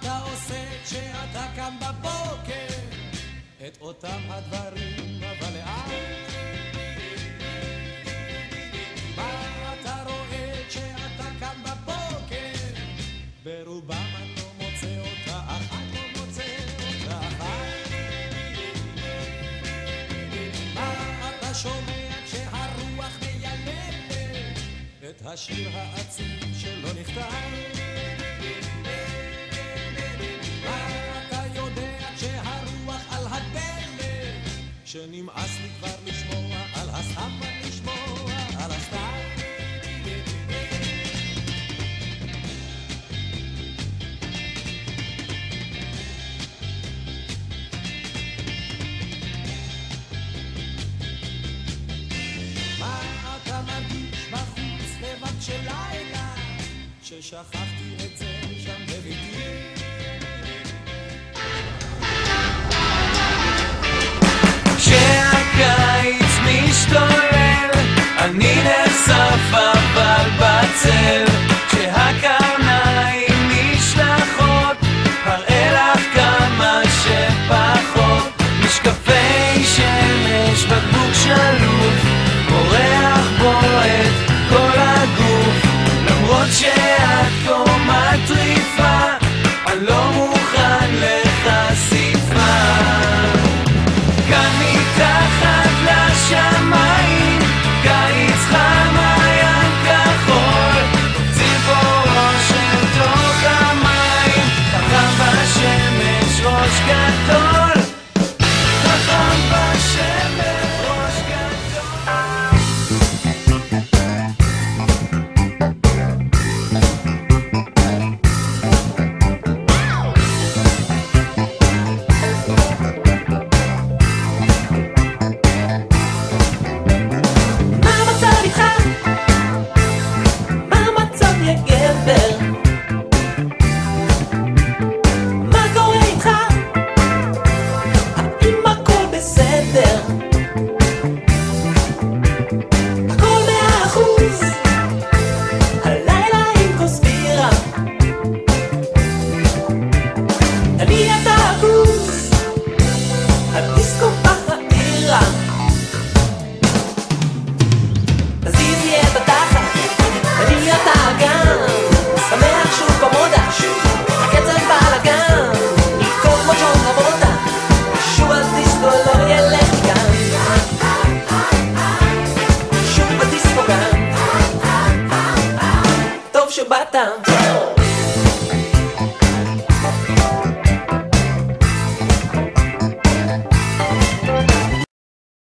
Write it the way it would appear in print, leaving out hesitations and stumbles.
אתה עושה כשאתה קם בבוקר? את אותם הדברים אבל לאט. מה אתה רואה כשאתה קם בבוקר? ברובם אני לא מוצא אותה אחת, לא מוצא אותה אחת. מה אתה שומע כשהרוח מיילדת את השיר העצוב שלא נכתב? מה אתה יודע כשהרוח על הדלת שנמאס לי כבר לשמוע על הסתם ולשמוע על הסתם? מה אתה מרגיש בחוץ לבד של לילה ששכחתי את זה שם בביתי? כשהקיץ משתולל אני נחשף אבל בצל, כשהקרניים נשלחות הראה לך כמה שפחות. משקפי שמש בקבוק שלוף אורח בועט כל הגוף, למרות שאת כה מטריפה אני לא מוכן לחשיפה. כאן מתחת לשמיים קיץ חם עין כחול, ציפורו של תוך המים חכם בשמש ראש גדול, חכם בשמש ראש גדול. שבאת